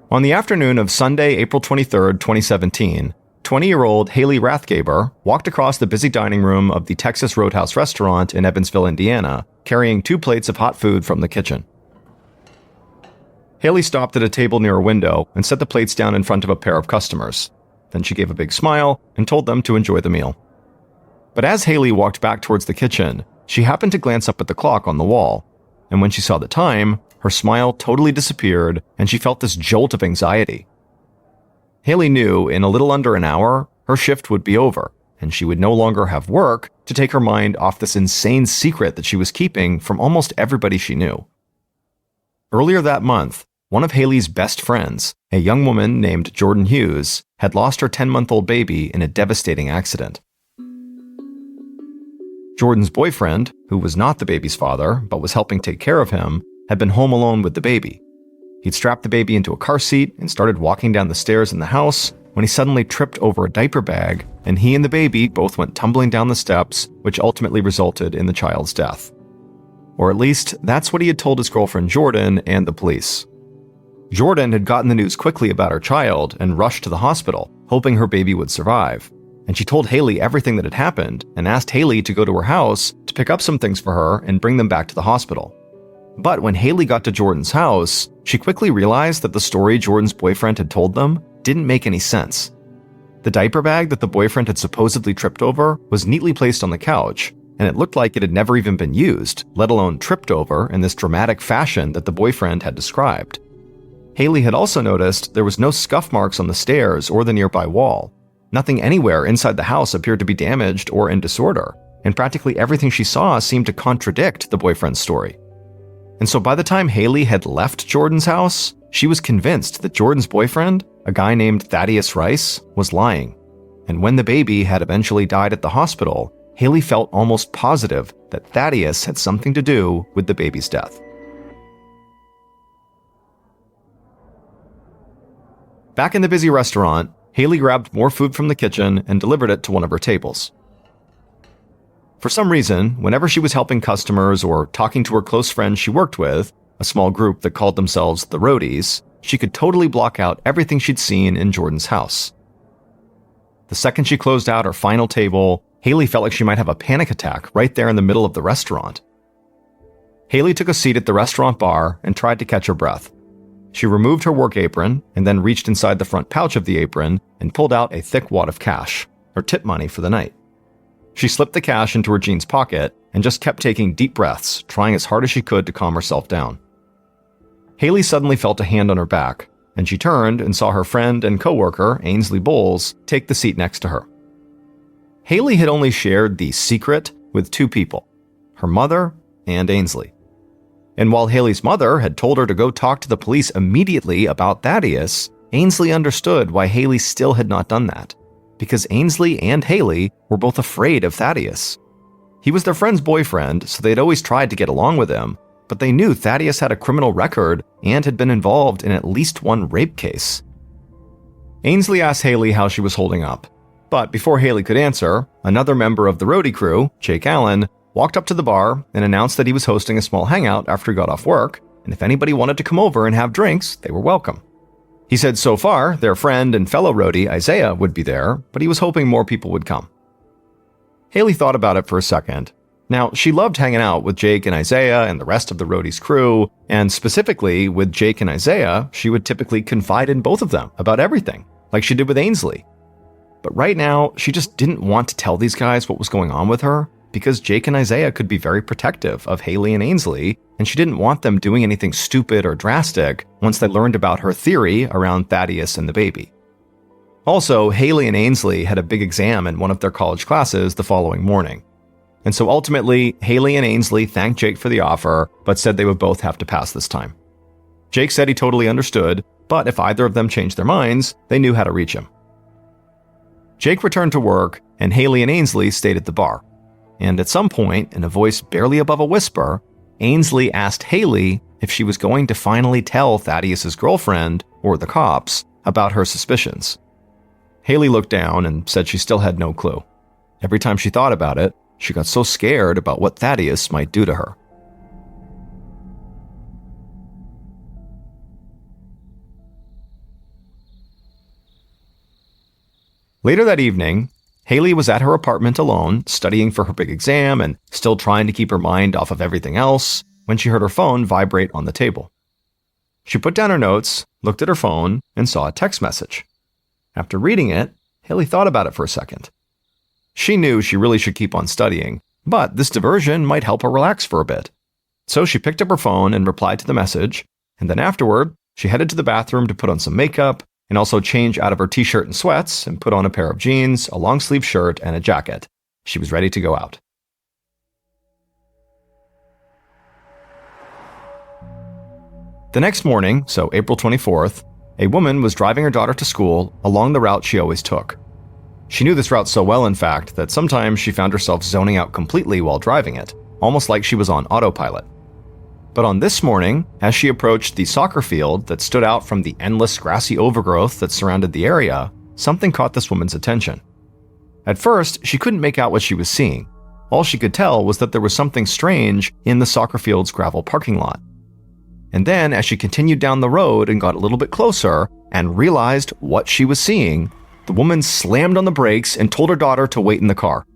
On the afternoon of Sunday, April 23, 2017, 20-year-old Haley Rathgaber walked across the busy dining room of the Texas Roadhouse restaurant in Evansville, Indiana, carrying 2 plates of hot food from the kitchen. Haley stopped at a table near a window and set the plates down in front of a pair of customers. Then she gave a big smile and told them to enjoy the meal. But as Haley walked back towards the kitchen, she happened to glance up at the clock on the wall, and when she saw the time, her smile totally disappeared and she felt this jolt of anxiety. Haley knew in a little under an hour, her shift would be over, and she would no longer have work to take her mind off this insane secret that she was keeping from almost everybody she knew. Earlier that month, one of Haley's best friends, a young woman named Jordan Hughes, had lost her 10-month-old baby in a devastating accident. Jordan's boyfriend, who was not the baby's father but was helping take care of him, had been home alone with the baby. He'd strapped the baby into a car seat and started walking down the stairs in the house when he suddenly tripped over a diaper bag, and he and the baby both went tumbling down the steps, which ultimately resulted in the child's death. Or at least, that's what he had told his girlfriend Jordan and the police. Jordan had gotten the news quickly about her child and rushed to the hospital, hoping her baby would survive. And she told Haley everything that had happened and asked Haley to go to her house to pick up some things for her and bring them back to the hospital. But when Haley got to Jordan's house, she quickly realized that the story Jordan's boyfriend had told them didn't make any sense. The diaper bag that the boyfriend had supposedly tripped over was neatly placed on the couch, and it looked like it had never even been used, let alone tripped over in this dramatic fashion that the boyfriend had described. Haley had also noticed there was no scuff marks on the stairs or the nearby wall. Nothing anywhere inside the house appeared to be damaged or in disorder, and practically everything she saw seemed to contradict the boyfriend's story. And so by the time Haley had left Jordan's house, she was convinced that Jordan's boyfriend, a guy named Thaddeus Rice, was lying. And when the baby had eventually died at the hospital, Haley felt almost positive that Thaddeus had something to do with the baby's death. Back in the busy restaurant, Haley grabbed more food from the kitchen and delivered it to one of her tables. For some reason, whenever she was helping customers or talking to her close friends she worked with, a small group that called themselves the Roadies, she could totally block out everything she'd seen in Jordan's house. The second she closed out her final table, Haley felt like she might have a panic attack right there in the middle of the restaurant. Haley took a seat at the restaurant bar and tried to catch her breath. She removed her work apron and then reached inside the front pouch of the apron and pulled out a thick wad of cash, her tip money for the night. She slipped the cash into her jeans pocket and just kept taking deep breaths, trying as hard as she could to calm herself down. Haley suddenly felt a hand on her back, and she turned and saw her friend and coworker, Ainsley Bowles, take the seat next to her. Haley had only shared the secret with 2 people, her mother and Ainsley. And while Haley's mother had told her to go talk to the police immediately about Thaddeus, Ainsley understood why Haley still had not done that, because Ainsley and Haley were both afraid of Thaddeus. He was their friend's boyfriend, so they'd always tried to get along with him, but they knew Thaddeus had a criminal record and had been involved in at least one rape case. Ainsley asked Haley how she was holding up, but before Haley could answer, another member of the roadie crew, Jake Allen, walked up to the bar and announced that he was hosting a small hangout after he got off work, and if anybody wanted to come over and have drinks, they were welcome. He said so far, their friend and fellow roadie, Isaiah, would be there, but he was hoping more people would come. Haley thought about it for a second. Now, she loved hanging out with Jake and Isaiah and the rest of the roadie's crew, and specifically with Jake and Isaiah, she would typically confide in both of them about everything, like she did with Ainsley. But right now, she just didn't want to tell these guys what was going on with her, because Jake and Isaiah could be very protective of Haley and Ainsley, and she didn't want them doing anything stupid or drastic once they learned about her theory around Thaddeus and the baby. Also, Haley and Ainsley had a big exam in one of their college classes the following morning. And so ultimately, Haley and Ainsley thanked Jake for the offer, but said they would both have to pass this time. Jake said he totally understood, but if either of them changed their minds, they knew how to reach him. Jake returned to work, and Haley and Ainsley stayed at the bar. And at some point, in a voice barely above a whisper, Ainsley asked Haley if she was going to finally tell Thaddeus' girlfriend, or the cops, about her suspicions. Haley looked down and said she still had no clue. Every time she thought about it, she got so scared about what Thaddeus might do to her. Later that evening, Haley was at her apartment alone, studying for her big exam and still trying to keep her mind off of everything else, when she heard her phone vibrate on the table. She put down her notes, looked at her phone, and saw a text message. After reading it, Haley thought about it for a second. She knew she really should keep on studying, but this diversion might help her relax for a bit. So she picked up her phone and replied to the message, and then afterward, she headed to the bathroom to put on some makeup and also change out of her t-shirt and sweats and put on a pair of jeans, a long-sleeve shirt, and a jacket. She was ready to go out. The next morning, so April 24th, a woman was driving her daughter to school along the route she always took. She knew this route so well, in fact, that sometimes she found herself zoning out completely while driving it, almost like she was on autopilot. But on this morning, as she approached the soccer field that stood out from the endless grassy overgrowth that surrounded the area, something caught this woman's attention. At first, she couldn't make out what she was seeing. All she could tell was that there was something strange in the soccer field's gravel parking lot. And then, as she continued down the road and got a little bit closer and realized what she was seeing, the woman slammed on the brakes and told her daughter to wait in the car.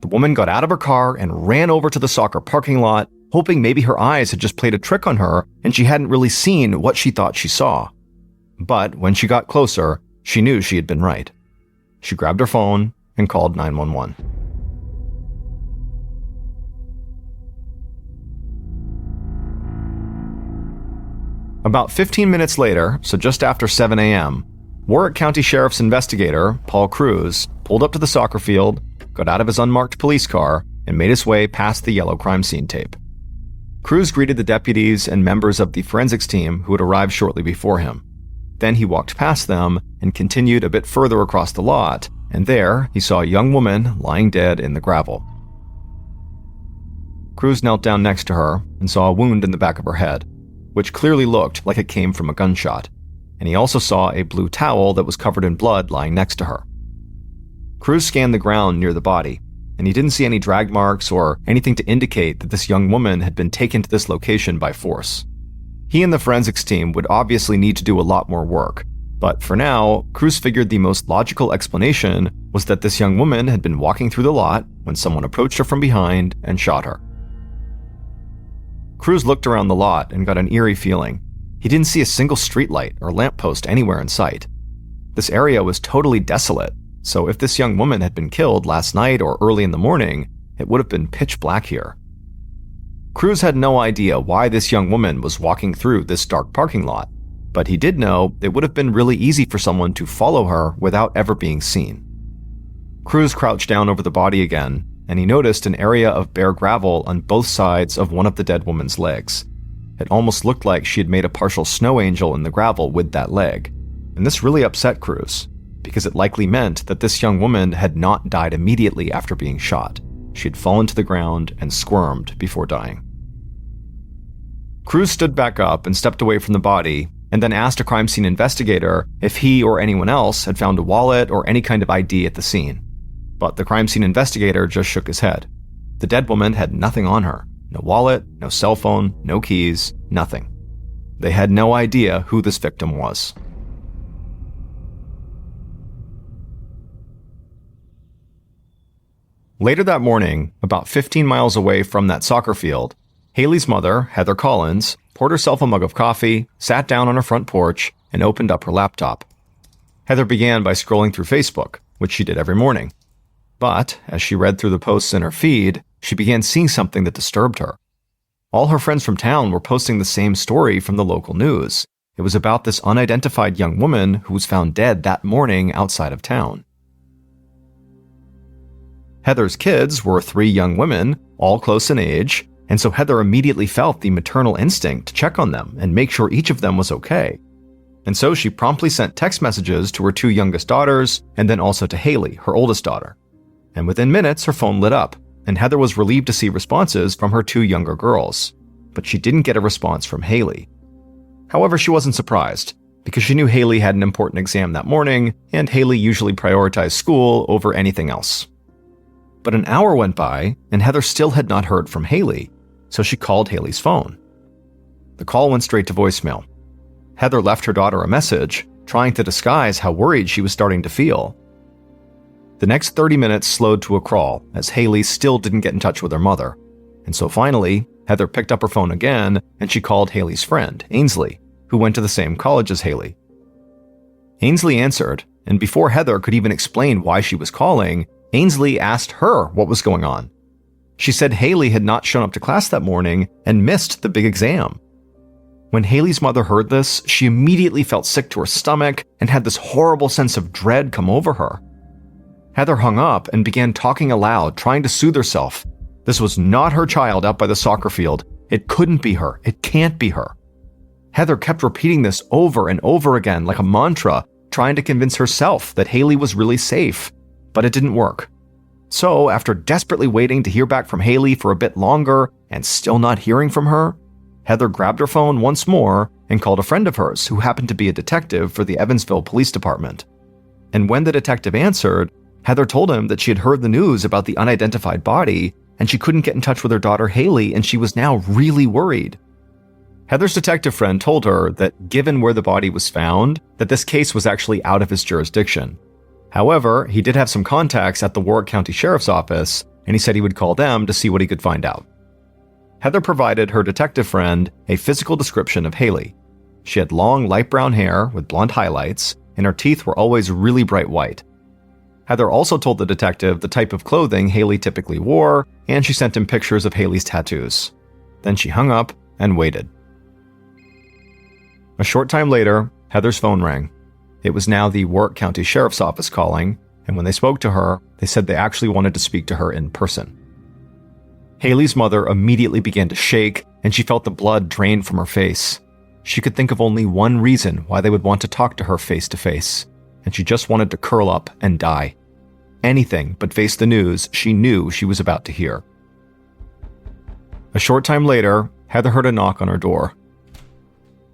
The woman got out of her car and ran over to the soccer parking lot, hoping maybe her eyes had just played a trick on her and she hadn't really seen what she thought she saw. But when she got closer, she knew she had been right. She grabbed her phone and called 911. About 15 minutes later, so just after 7 a.m., Warwick County Sheriff's investigator, Paul Cruz, pulled up to the soccer field, got out of his unmarked police car, and made his way past the yellow crime scene tape. Cruz greeted the deputies and members of the forensics team who had arrived shortly before him. Then he walked past them and continued a bit further across the lot, and there he saw a young woman lying dead in the gravel. Cruz knelt down next to her and saw a wound in the back of her head, which clearly looked like it came from a gunshot, and he also saw a blue towel that was covered in blood lying next to her. Cruz scanned the ground near the body, and he didn't see any drag marks or anything to indicate that this young woman had been taken to this location by force. He and the forensics team would obviously need to do a lot more work, but for now, Cruz figured the most logical explanation was that this young woman had been walking through the lot when someone approached her from behind and shot her. Cruz looked around the lot and got an eerie feeling. He didn't see a single streetlight or lamppost anywhere in sight. This area was totally desolate, so if this young woman had been killed last night or early in the morning, it would have been pitch black here. Cruz had no idea why this young woman was walking through this dark parking lot, but he did know it would have been really easy for someone to follow her without ever being seen. Cruz crouched down over the body again, and he noticed an area of bare gravel on both sides of one of the dead woman's legs. It almost looked like she had made a partial snow angel in the gravel with that leg, and this really upset Cruz, because it likely meant that this young woman had not died immediately after being shot. She had fallen to the ground and squirmed before dying. Cruz stood back up and stepped away from the body, and then asked a crime scene investigator if he or anyone else had found a wallet or any kind of ID at the scene. But the crime scene investigator just shook his head. The dead woman had nothing on her. No wallet, no cell phone, no keys, nothing. They had no idea who this victim was. Later that morning, about 15 miles away from that soccer field, Haley's mother, Heather Collins, poured herself a mug of coffee, sat down on her front porch, and opened up her laptop. Heather began by scrolling through Facebook, which she did every morning. But, as she read through the posts in her feed, she began seeing something that disturbed her. All her friends from town were posting the same story from the local news. It was about this unidentified young woman who was found dead that morning outside of town. Heather's kids were 3 young women, all close in age, and so Heather immediately felt the maternal instinct to check on them and make sure each of them was okay. And so she promptly sent text messages to her 2 youngest daughters, and then also to Haley, her oldest daughter. And within minutes, her phone lit up, and Heather was relieved to see responses from her 2 younger girls. But she didn't get a response from Haley. However, she wasn't surprised, because she knew Haley had an important exam that morning, and Haley usually prioritized school over anything else. But an hour went by, and Heather still had not heard from Haley, so she called Haley's phone. The call went straight to voicemail. Heather left her daughter a message, trying to disguise how worried she was starting to feel, The next 30 minutes slowed to a crawl as Haley still didn't get in touch with her mother. And so finally, Heather picked up her phone again and she called Haley's friend, Ainsley, who went to the same college as Haley. Ainsley answered, and before Heather could even explain why she was calling, Ainsley asked her what was going on. She said Haley had not shown up to class that morning and missed the big exam. When Haley's mother heard this, she immediately felt sick to her stomach and had this horrible sense of dread come over her. Heather hung up and began talking aloud, trying to soothe herself. This was not her child out by the soccer field. It couldn't be her. It can't be her. Heather kept repeating this over and over again like a mantra, trying to convince herself that Haley was really safe, but it didn't work. So, after desperately waiting to hear back from Haley for a bit longer and still not hearing from her, Heather grabbed her phone once more and called a friend of hers who happened to be a detective for the Evansville Police Department. And when the detective answered, Heather told him that she had heard the news about the unidentified body and she couldn't get in touch with her daughter Haley, and she was now really worried. Heather's detective friend told her that given where the body was found, that this case was actually out of his jurisdiction. However, he did have some contacts at the Warwick County Sheriff's Office, and he said he would call them to see what he could find out. Heather provided her detective friend a physical description of Haley. She had long light brown hair with blonde highlights, and her teeth were always really bright white. Heather also told the detective the type of clothing Haley typically wore, and she sent him pictures of Haley's tattoos. Then she hung up and waited. A short time later, Heather's phone rang. It was now the Warwick County Sheriff's Office calling, and when they spoke to her, they said they actually wanted to speak to her in person. Haley's mother immediately began to shake, and she felt the blood drain from her face. She could think of only one reason why they would want to talk to her face to face, and she just wanted to curl up and die. Anything but face the news she knew she was about to hear. A short time later, Heather heard a knock on her door.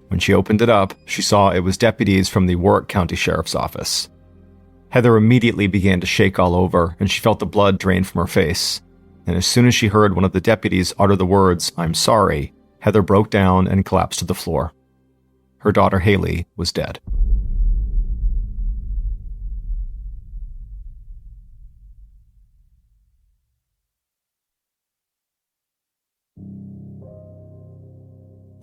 When she opened it up, she saw it was deputies from the Warwick County Sheriff's Office. Heather immediately began to shake all over, and she felt the blood drain from her face. And as soon as she heard one of the deputies utter the words, "I'm sorry," Heather broke down and collapsed to the floor. Her daughter Haley was dead.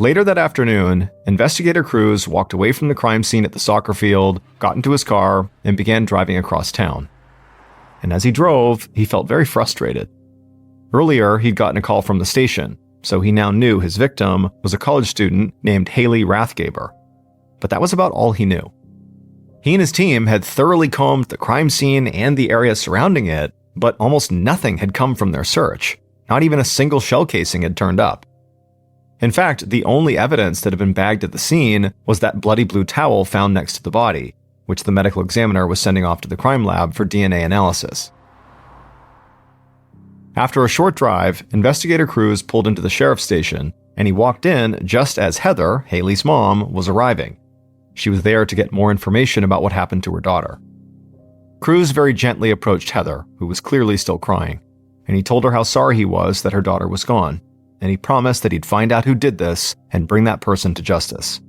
Later that afternoon, investigator Cruz walked away from the crime scene at the soccer field, got into his car, and began driving across town. And as he drove, he felt very frustrated. Earlier, he'd gotten a call from the station, so he now knew his victim was a college student named Haley Rathgaber. But that was about all he knew. He and his team had thoroughly combed the crime scene and the area surrounding it, but almost nothing had come from their search. Not even a single shell casing had turned up. In fact, the only evidence that had been bagged at the scene was that bloody blue towel found next to the body, which the medical examiner was sending off to the crime lab for DNA analysis. After a short drive, investigator Cruz pulled into the sheriff's station, and he walked in just as Heather, Haley's mom, was arriving. She was there to get more information about what happened to her daughter. Cruz very gently approached Heather, who was clearly still crying, and he told her how sorry he was that her daughter was gone, and he promised that he'd find out who did this and bring that person to justice.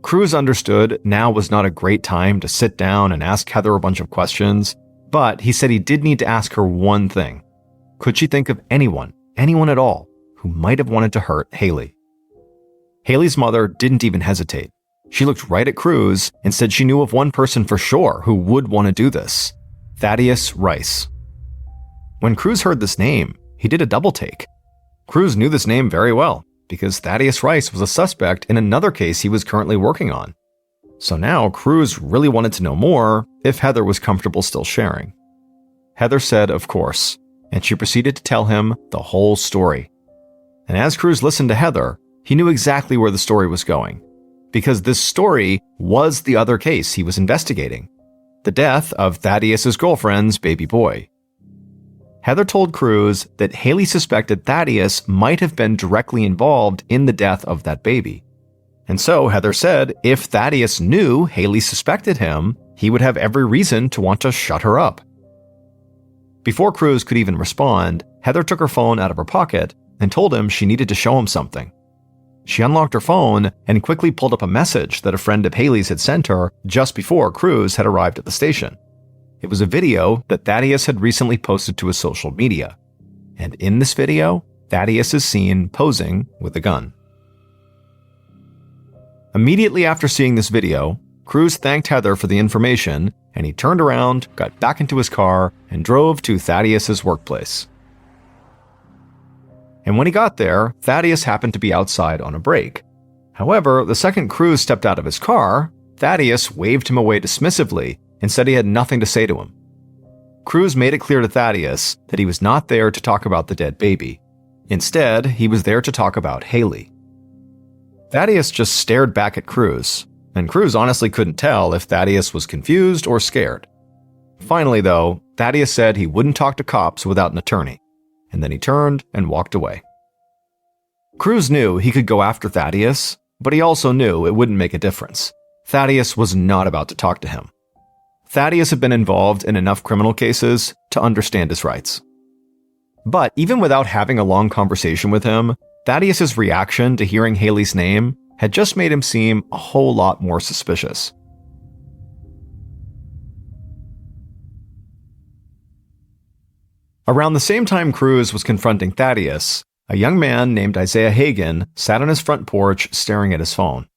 Cruz understood now was not a great time to sit down and ask Heather a bunch of questions, but he said he did need to ask her one thing. Could she think of anyone at all, who might have wanted to hurt Haley? Haley's mother didn't even hesitate. She looked right at Cruz and said she knew of one person for sure who would want to do this: Thaddeus Rice. When Cruz heard this name, he did a double take. Cruz knew this name very well, because Thaddeus Rice was a suspect in another case he was currently working on. So now Cruz really wanted to know more if Heather was comfortable still sharing. Heather said, of course, and she proceeded to tell him the whole story. And as Cruz listened to Heather, he knew exactly where the story was going, because this story was the other case he was investigating: the death of Thaddeus's girlfriend's baby boy. Heather told Cruz that Haley suspected Thaddeus might have been directly involved in the death of that baby. And so Heather said if Thaddeus knew Haley suspected him, he would have every reason to want to shut her up. Before Cruz could even respond, Heather took her phone out of her pocket and told him she needed to show him something. She unlocked her phone and quickly pulled up a message that a friend of Haley's had sent her just before Cruz had arrived at the station. It was a video that Thaddeus had recently posted to his social media. And in this video, Thaddeus is seen posing with a gun. Immediately after seeing this video, Cruz thanked Heather for the information, and he turned around, got back into his car, and drove to Thaddeus's workplace. And when he got there, Thaddeus happened to be outside on a break. However, the second Cruz stepped out of his car, Thaddeus waved him away dismissively and said he had nothing to say to him. Cruz made it clear to Thaddeus that he was not there to talk about the dead baby. Instead, he was there to talk about Haley. Thaddeus just stared back at Cruz, and Cruz honestly couldn't tell if Thaddeus was confused or scared. Finally, though, Thaddeus said he wouldn't talk to cops without an attorney, and then he turned and walked away. Cruz knew he could go after Thaddeus, but he also knew it wouldn't make a difference. Thaddeus was not about to talk to him. Thaddeus had been involved in enough criminal cases to understand his rights. But even without having a long conversation with him, Thaddeus's reaction to hearing Haley's name had just made him seem a whole lot more suspicious. Around the same time Cruz was confronting Thaddeus, a young man named Isaiah Hagen sat on his front porch staring at his phone.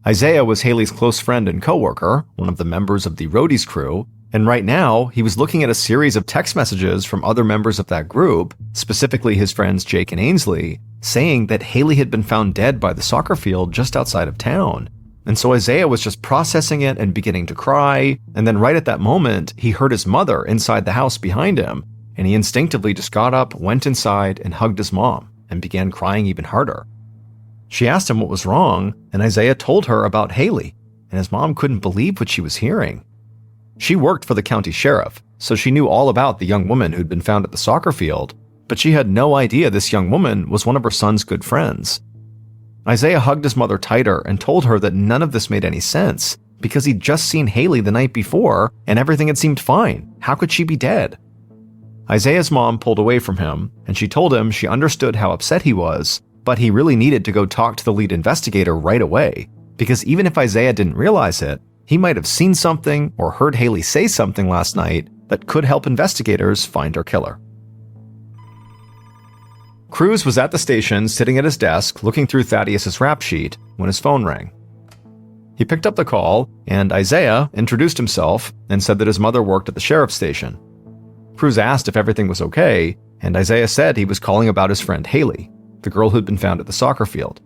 Isaiah was Haley's close friend and coworker, one of the members of the Roadies crew, and right now he was looking at a series of text messages from other members of that group, specifically his friends Jake and Ainsley, saying that Haley had been found dead by the soccer field just outside of town. And so Isaiah was just processing it and beginning to cry, and then right at that moment, he heard his mother inside the house behind him, and he instinctively just got up, went inside, and hugged his mom, and began crying even harder. She asked him what was wrong, and Isaiah told her about Haley, and his mom couldn't believe what she was hearing. She worked for the county sheriff, so she knew all about the young woman who'd been found at the soccer field, but she had no idea this young woman was one of her son's good friends. Isaiah hugged his mother tighter and told her that none of this made any sense, because he'd just seen Haley the night before, and everything had seemed fine. How could she be dead? Isaiah's mom pulled away from him, and she told him she understood how upset he was, but he really needed to go talk to the lead investigator right away, because even if Isaiah didn't realize it, he might have seen something or heard Haley say something last night that could help investigators find her killer. Cruz was at the station sitting at his desk looking through Thaddeus's rap sheet when his phone rang. He picked up the call, and Isaiah introduced himself and said that his mother worked at the sheriff's station. Cruz asked if everything was okay, and Isaiah said he was calling about his friend Haley, the girl who'd been found at the soccer field.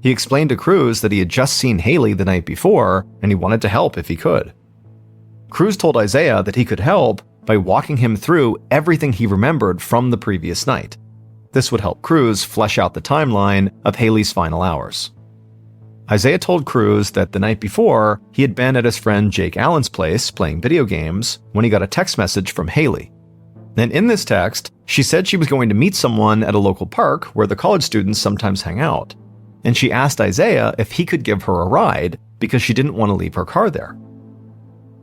He explained to Cruz that he had just seen Haley the night before, and he wanted to help if he could. Cruz told Isaiah that he could help by walking him through everything he remembered from the previous night. This would help Cruz flesh out the timeline of Haley's final hours. Isaiah told Cruz that the night before, he had been at his friend Jake Allen's place playing video games when he got a text message from Haley. And in this text, she said she was going to meet someone at a local park where the college students sometimes hang out. And she asked Isaiah if he could give her a ride because she didn't want to leave her car there.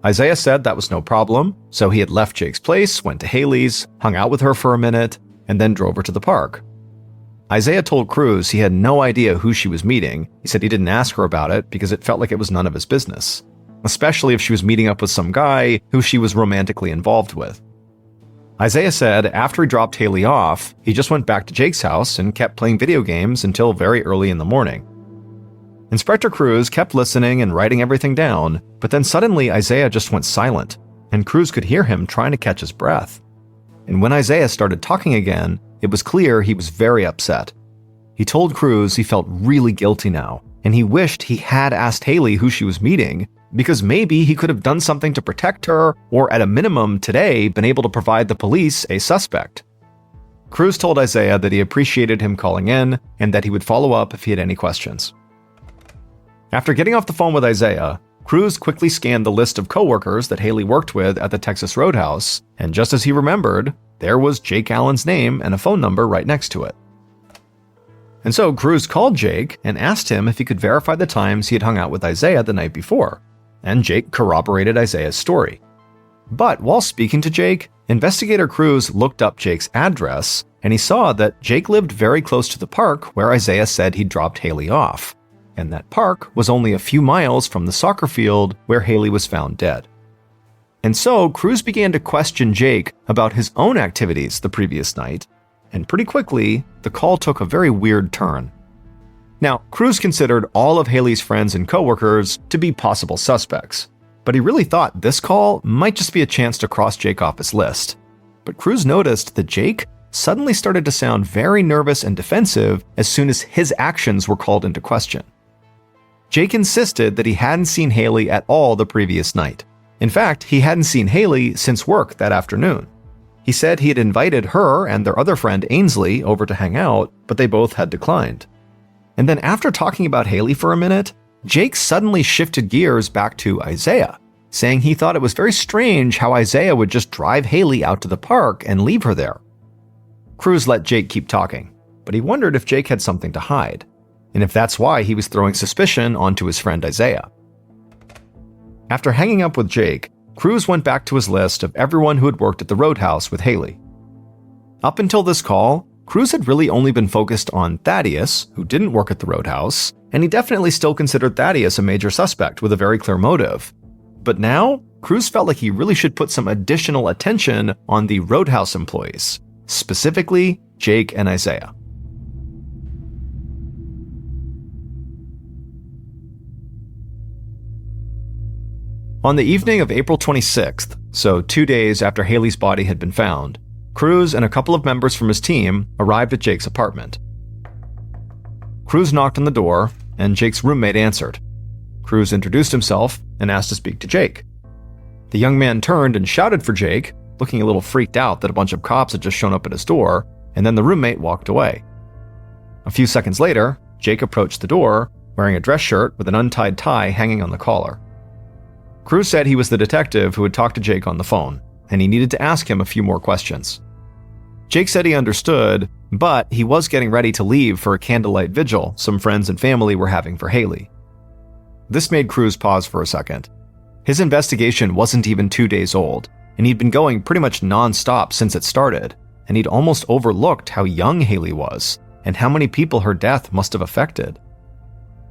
Isaiah said that was no problem, so he had left Jake's place, went to Haley's, hung out with her for a minute, and then drove her to the park. Isaiah told Cruz he had no idea who she was meeting. He said he didn't ask her about it because it felt like it was none of his business, especially if she was meeting up with some guy who she was romantically involved with. Isaiah said after he dropped Haley off, he just went back to Jake's house and kept playing video games until very early in the morning. Inspector Cruz kept listening and writing everything down, but then suddenly Isaiah just went silent, and Cruz could hear him trying to catch his breath. And when Isaiah started talking again, it was clear he was very upset. He told Cruz he felt really guilty now, and he wished he had asked Haley who she was meeting, because maybe he could have done something to protect her, or at a minimum today been able to provide the police a suspect. Cruz told Isaiah that he appreciated him calling in, and that he would follow up if he had any questions. After getting off the phone with Isaiah, Cruz quickly scanned the list of coworkers that Haley worked with at the Texas Roadhouse, and just as he remembered, there was Jake Allen's name and a phone number right next to it. And so Cruz called Jake and asked him if he could verify the times he had hung out with Isaiah the night before, and Jake corroborated Isaiah's story. But while speaking to Jake, investigator Cruz looked up Jake's address, and he saw that Jake lived very close to the park where Isaiah said he'd dropped Haley off, and that park was only a few miles from the soccer field where Haley was found dead. And so Cruz began to question Jake about his own activities the previous night, and pretty quickly, the call took a very weird turn. Now, Cruz considered all of Haley's friends and coworkers to be possible suspects, but he really thought this call might just be a chance to cross Jake off his list. But Cruz noticed that Jake suddenly started to sound very nervous and defensive as soon as his actions were called into question. Jake insisted that he hadn't seen Haley at all the previous night. In fact, he hadn't seen Haley since work that afternoon. He said he had invited her and their other friend Ainsley over to hang out, but they both had declined. And then after talking about Haley for a minute, Jake suddenly shifted gears back to Isaiah, saying he thought it was very strange how Isaiah would just drive Haley out to the park and leave her there. Cruz let Jake keep talking, but he wondered if Jake had something to hide, and if that's why he was throwing suspicion onto his friend Isaiah. After hanging up with Jake, Cruz went back to his list of everyone who had worked at the Roadhouse with Haley. Up until this call, Cruz had really only been focused on Thaddeus, who didn't work at the Roadhouse, and he definitely still considered Thaddeus a major suspect with a very clear motive. But now, Cruz felt like he really should put some additional attention on the Roadhouse employees, specifically Jake and Isaiah. On the evening of April 26th, so 2 days after Haley's body had been found, Cruz and a couple of members from his team arrived at Jake's apartment. Cruz knocked on the door, and Jake's roommate answered. Cruz introduced himself and asked to speak to Jake. The young man turned and shouted for Jake, looking a little freaked out that a bunch of cops had just shown up at his door, and then the roommate walked away. A few seconds later, Jake approached the door, wearing a dress shirt with an untied tie hanging on the collar. Cruz said he was the detective who had talked to Jake on the phone, and he needed to ask him a few more questions. Jake said he understood, but he was getting ready to leave for a candlelight vigil some friends and family were having for Haley. This made Cruz pause for a second. His investigation wasn't even 2 days old, and he'd been going pretty much non-stop since it started, and he'd almost overlooked how young Haley was, and how many people her death must have affected.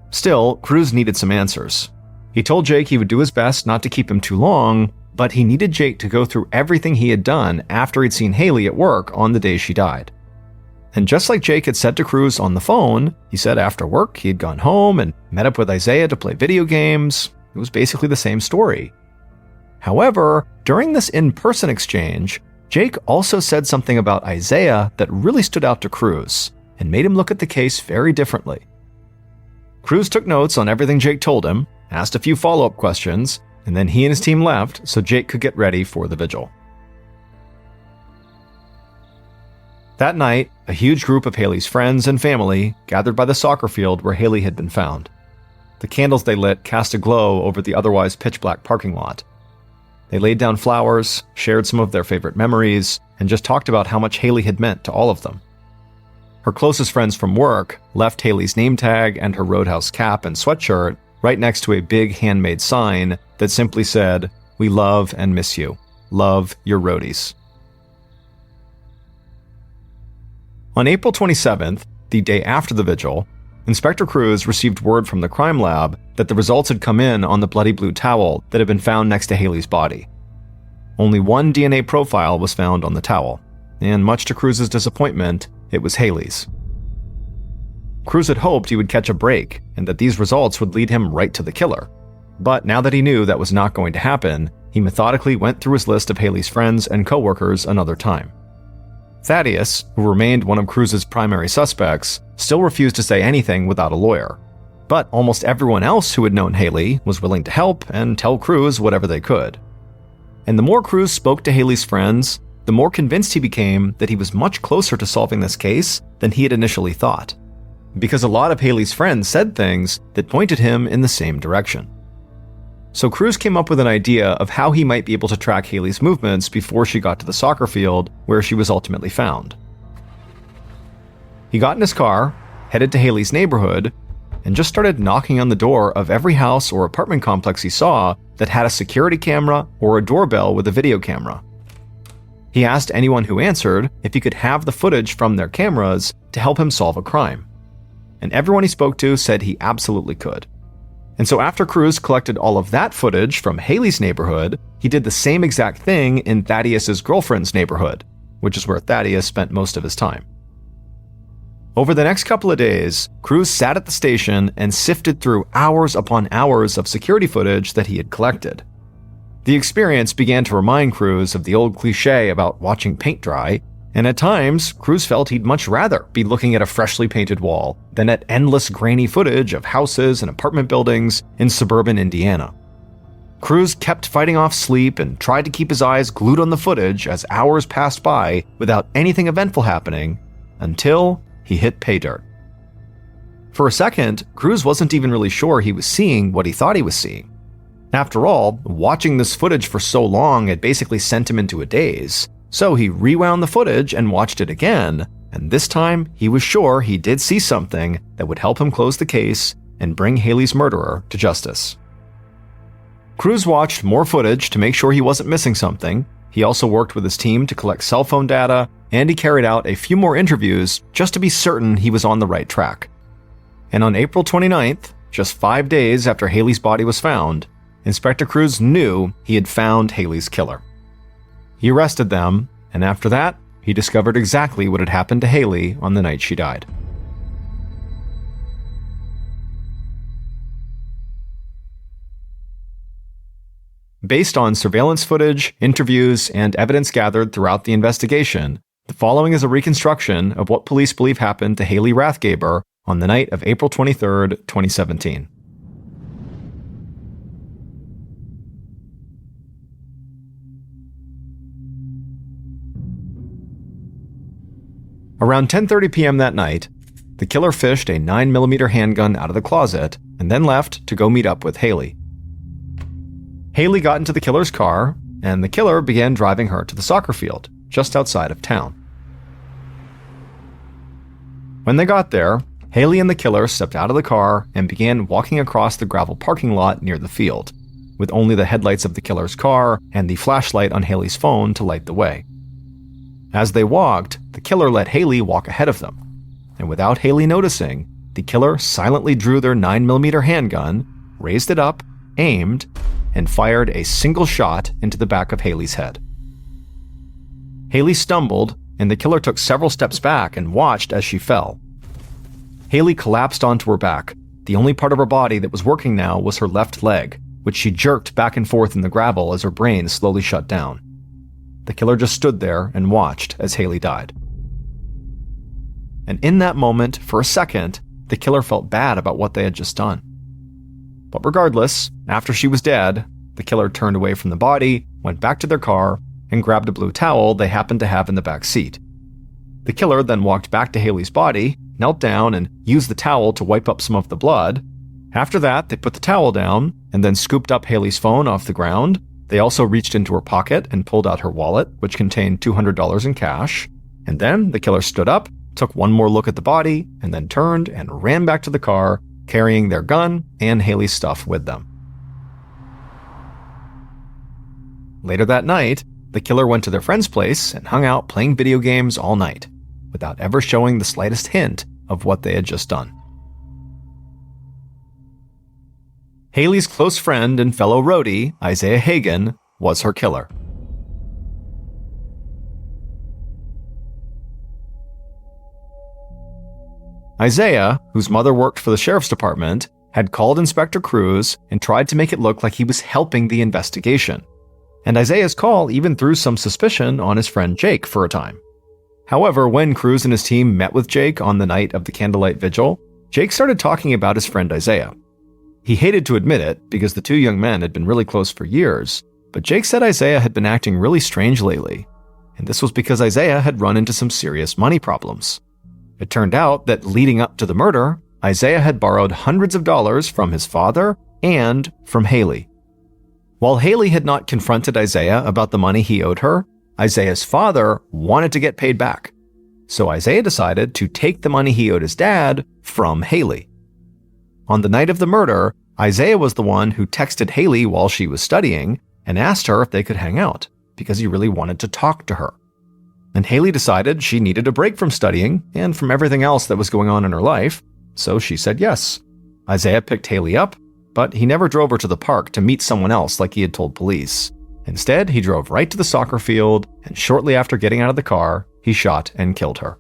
Still, Cruz needed some answers. He told Jake he would do his best not to keep him too long, but he needed Jake to go through everything he had done after he'd seen Haley at work on the day she died. And just like Jake had said to Cruz on the phone, he said after work he had gone home and met up with Isaiah to play video games. It was basically the same story. However, during this in-person exchange, Jake also said something about Isaiah that really stood out to Cruz and made him look at the case very differently. Cruz took notes on everything Jake told him, asked a few follow-up questions, and then he and his team left so Jake could get ready for the vigil. That night, a huge group of Haley's friends and family gathered by the soccer field where Haley had been found. The candles they lit cast a glow over the otherwise pitch-black parking lot. They laid down flowers, shared some of their favorite memories, and just talked about how much Haley had meant to all of them. Her closest friends from work left Haley's name tag and her Roadhouse cap and sweatshirt right next to a big handmade sign that simply said, "We love and miss you. Love, your roadies." On April 27th, the day after the vigil, Inspector Cruz received word from the crime lab that the results had come in on the bloody blue towel that had been found next to Haley's body. Only one DNA profile was found on the towel, and much to Cruz's disappointment, it was Haley's. Cruz had hoped he would catch a break and that these results would lead him right to the killer. But now that he knew that was not going to happen, he methodically went through his list of Haley's friends and coworkers another time. Thaddeus, who remained one of Cruz's primary suspects, still refused to say anything without a lawyer. But almost everyone else who had known Haley was willing to help and tell Cruz whatever they could. And the more Cruz spoke to Haley's friends, the more convinced he became that he was much closer to solving this case than he had initially thought. Because a lot of Haley's friends said things that pointed him in the same direction. So Cruz came up with an idea of how he might be able to track Haley's movements before she got to the soccer field where she was ultimately found. He got in his car, headed to Haley's neighborhood, and just started knocking on the door of every house or apartment complex he saw that had a security camera or a doorbell with a video camera. He asked anyone who answered if he could have the footage from their cameras to help him solve a crime. And everyone he spoke to said he absolutely could. And so after Cruz collected all of that footage from Haley's neighborhood, he did the same exact thing in Thaddeus's girlfriend's neighborhood, which is where Thaddeus spent most of his time. Over the next couple of days, Cruz sat at the station and sifted through hours upon hours of security footage that he had collected. The experience began to remind Cruz of the old cliche about watching paint dry, and at times, Cruz felt he'd much rather be looking at a freshly painted wall than at endless grainy footage of houses and apartment buildings in suburban Indiana. Cruz kept fighting off sleep and tried to keep his eyes glued on the footage as hours passed by without anything eventful happening, until he hit pay dirt. For a second, Cruz wasn't even really sure he was seeing what he thought he was seeing. After all, watching this footage for so long had basically sent him into a daze, so he rewound the footage and watched it again, and this time he was sure he did see something that would help him close the case and bring Haley's murderer to justice. Cruz watched more footage to make sure he wasn't missing something. He also worked with his team to collect cell phone data, and he carried out a few more interviews just to be certain he was on the right track. And on April 29th, just 5 days after Haley's body was found, Inspector Cruz knew he had found Haley's killer. He arrested them, and after that, he discovered exactly what had happened to Haley on the night she died. Based on surveillance footage, interviews, and evidence gathered throughout the investigation, the following is a reconstruction of what police believe happened to Haley Rathgaber on the night of April 23, 2017. Around 10:30 p.m. that night, the killer fished a 9mm handgun out of the closet and then left to go meet up with Haley. Haley got into the killer's car, and the killer began driving her to the soccer field just outside of town. When they got there, Haley and the killer stepped out of the car and began walking across the gravel parking lot near the field, with only the headlights of the killer's car and the flashlight on Haley's phone to light the way. As they walked, the killer let Haley walk ahead of them, and without Haley noticing, the killer silently drew their 9mm handgun, raised it up, aimed, and fired a single shot into the back of Haley's head. Haley stumbled, and the killer took several steps back and watched as she fell. Haley collapsed onto her back. The only part of her body that was working now was her left leg, which she jerked back and forth in the gravel as her brain slowly shut down. The killer just stood there and watched as Haley died. And in that moment, for a second, the killer felt bad about what they had just done. But regardless, after she was dead, the killer turned away from the body, went back to their car, and grabbed a blue towel they happened to have in the back seat. The killer then walked back to Haley's body, knelt down, and used the towel to wipe up some of the blood. After that, they put the towel down, and then scooped up Haley's phone off the ground. They also reached into her pocket and pulled out her wallet, which contained $200 in cash. And then the killer stood up, took one more look at the body, and then turned and ran back to the car, carrying their gun and Haley's stuff with them. Later that night, the killer went to their friend's place and hung out playing video games all night, without ever showing the slightest hint of what they had just done. Haley's close friend and fellow roadie, Isaiah Hagen, was her killer. Isaiah, whose mother worked for the sheriff's department, had called Inspector Cruz and tried to make it look like he was helping the investigation. And Isaiah's call even threw some suspicion on his friend Jake for a time. However, when Cruz and his team met with Jake on the night of the candlelight vigil, Jake started talking about his friend Isaiah. He hated to admit it because the two young men had been really close for years, but Jake said Isaiah had been acting really strange lately, and this was because Isaiah had run into some serious money problems. It turned out that leading up to the murder, Isaiah had borrowed hundreds of dollars from his father and from Haley. While Haley had not confronted Isaiah about the money he owed her, Isaiah's father wanted to get paid back. So Isaiah decided to take the money he owed his dad from Haley. On the night of the murder, Isaiah was the one who texted Haley while she was studying and asked her if they could hang out because he really wanted to talk to her. And Haley decided she needed a break from studying and from everything else that was going on in her life, so she said yes. Isaiah picked Haley up, but he never drove her to the park to meet someone else like he had told police. Instead, he drove right to the soccer field, and shortly after getting out of the car, he shot and killed her.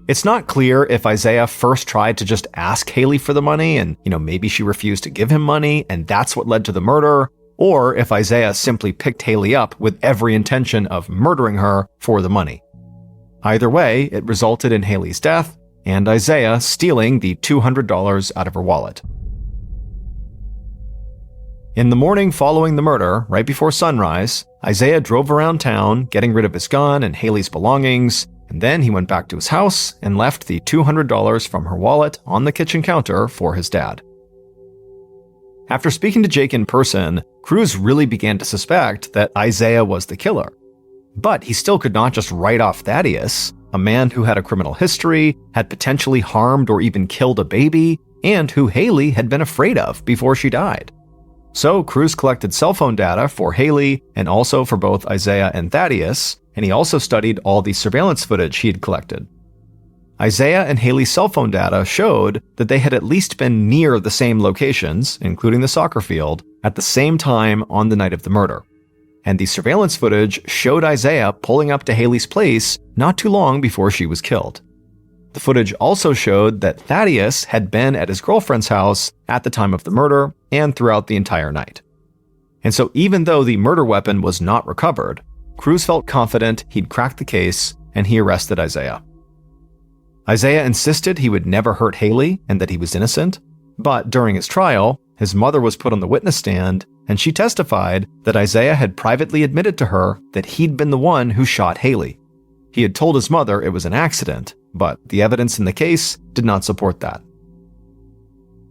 It's not clear if Isaiah first tried to just ask Haley for the money and, maybe she refused to give him money and that's what led to the murder, or if Isaiah simply picked Haley up with every intention of murdering her for the money. Either way, it resulted in Haley's death and Isaiah stealing the $200 out of her wallet. In the morning following the murder, right before sunrise, Isaiah drove around town, getting rid of his gun and Haley's belongings, and then he went back to his house and left the $200 from her wallet on the kitchen counter for his dad. After speaking to Jake in person, Cruz really began to suspect that Isaiah was the killer. But he still could not just write off Thaddeus, a man who had a criminal history, had potentially harmed or even killed a baby, and who Haley had been afraid of before she died. So Cruz collected cell phone data for Haley and also for both Isaiah and Thaddeus, and he also studied all the surveillance footage he had collected. Isaiah and Haley's cell phone data showed that they had at least been near the same locations, including the soccer field, at the same time on the night of the murder. And the surveillance footage showed Isaiah pulling up to Haley's place not too long before she was killed. The footage also showed that Thaddeus had been at his girlfriend's house at the time of the murder and throughout the entire night. And so even though the murder weapon was not recovered, Cruz felt confident he'd cracked the case and he arrested Isaiah. Isaiah insisted he would never hurt Haley and that he was innocent, but during his trial, his mother was put on the witness stand and she testified that Isaiah had privately admitted to her that he'd been the one who shot Haley. He had told his mother it was an accident, but the evidence in the case did not support that.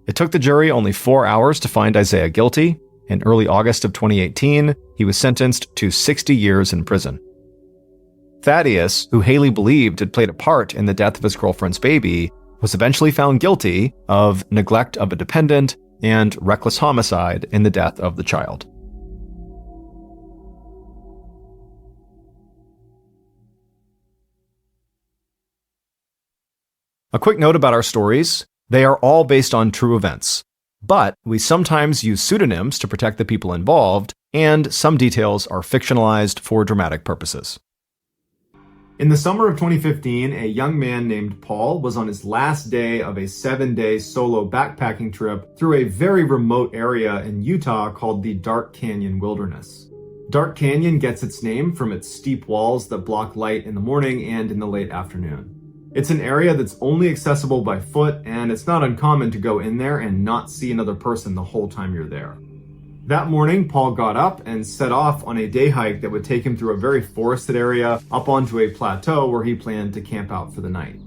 It took the jury only 4 hours to find Isaiah guilty. In early August of 2018, he was sentenced to 60 years in prison. Thaddeus, who Haley believed had played a part in the death of his girlfriend's baby, was eventually found guilty of neglect of a dependent and reckless homicide in the death of the child. A quick note about our stories: they are all based on true events, but we sometimes use pseudonyms to protect the people involved, and some details are fictionalized for dramatic purposes. In the summer of 2015, a young man named Paul was on his last day of a 7-day solo backpacking trip through a very remote area in Utah called the Dark Canyon Wilderness. Dark Canyon gets its name from its steep walls that block light in the morning and in the late afternoon. It's an area that's only accessible by foot, and it's not uncommon to go in there and not see another person the whole time you're there. That morning, Paul got up and set off on a day hike that would take him through a very forested area up onto a plateau where he planned to camp out for the night.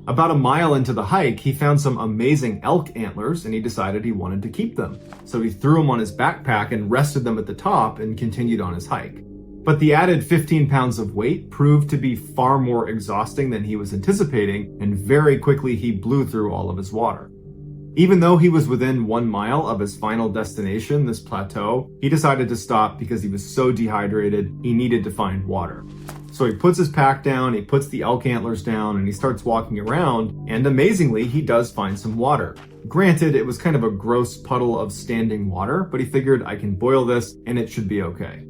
About a mile into the hike, he found some amazing elk antlers and he decided he wanted to keep them. So he threw them on his backpack and rested them at the top and continued on his hike. But the added 15 pounds of weight proved to be far more exhausting than he was anticipating, and very quickly he blew through all of his water. Even though he was within 1 mile of his final destination, this plateau, he decided to stop because he was so dehydrated he needed to find water. So he puts his pack down, he puts the elk antlers down, and he starts walking around, and amazingly, he does find some water. Granted, it was kind of a gross puddle of standing water, but he figured I can boil this and it should be okay.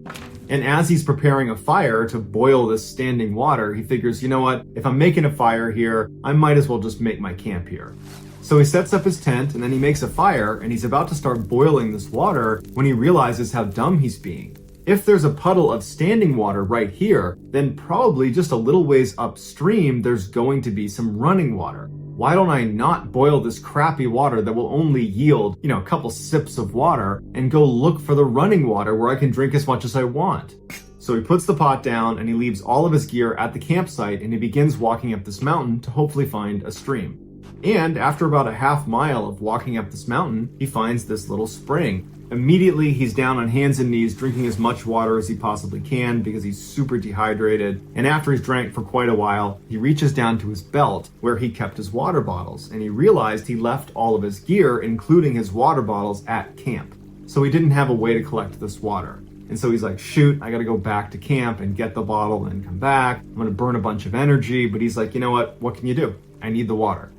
And as he's preparing a fire to boil this standing water, he figures, you know what, if I'm making a fire here, I might as well just make my camp here. So he sets up his tent and then he makes a fire and he's about to start boiling this water when he realizes how dumb he's being. If there's a puddle of standing water right here, then probably just a little ways upstream, there's going to be some running water. Why don't I not boil this crappy water that will only yield, a couple sips of water and go look for the running water where I can drink as much as I want? So he puts the pot down and he leaves all of his gear at the campsite and he begins walking up this mountain to hopefully find a stream. And after about a half mile of walking up this mountain, he finds this little spring. Immediately, he's down on hands and knees drinking as much water as he possibly can because he's super dehydrated. And after he's drank for quite a while, he reaches down to his belt where he kept his water bottles. And he realized he left all of his gear, including his water bottles, at camp. So he didn't have a way to collect this water. And so he's like, shoot, I gotta go back to camp and get the bottle and come back. I'm gonna burn a bunch of energy. But he's like, you know what can you do? I need the water.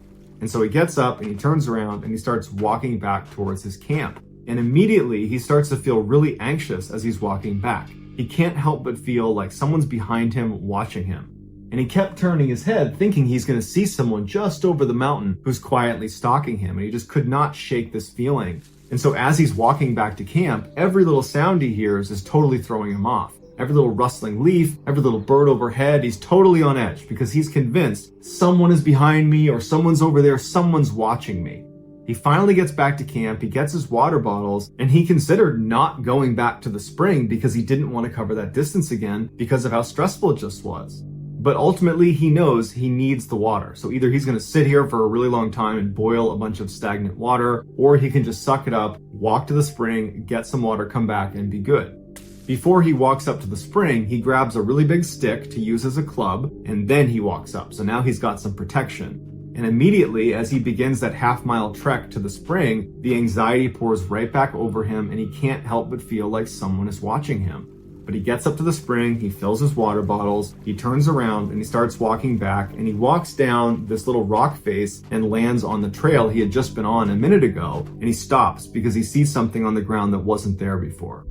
And so he gets up and he turns around and he starts walking back towards his camp. And immediately he starts to feel really anxious as he's walking back. He can't help but feel like someone's behind him watching him. And he kept turning his head thinking he's going to see someone just over the mountain who's quietly stalking him. And he just could not shake this feeling. And so as he's walking back to camp, every little sound he hears is totally throwing him off. Every little rustling leaf, every little bird overhead, he's totally on edge because he's convinced someone is behind me or someone's over there, someone's watching me. He finally gets back to camp, he gets his water bottles, and he considered not going back to the spring because he didn't want to cover that distance again because of how stressful it just was. But ultimately, he knows he needs the water. So either he's going to sit here for a really long time and boil a bunch of stagnant water, or he can just suck it up, walk to the spring, get some water, come back, and be good. Before he walks up to the spring, he grabs a really big stick to use as a club, and then he walks up. So now he's got some protection. And immediately, as he begins that half-mile trek to the spring, the anxiety pours right back over him, and he can't help but feel like someone is watching him. But he gets up to the spring, he fills his water bottles, he turns around and he starts walking back, and he walks down this little rock face and lands on the trail he had just been on a minute ago, and he stops because he sees something on the ground that wasn't there before.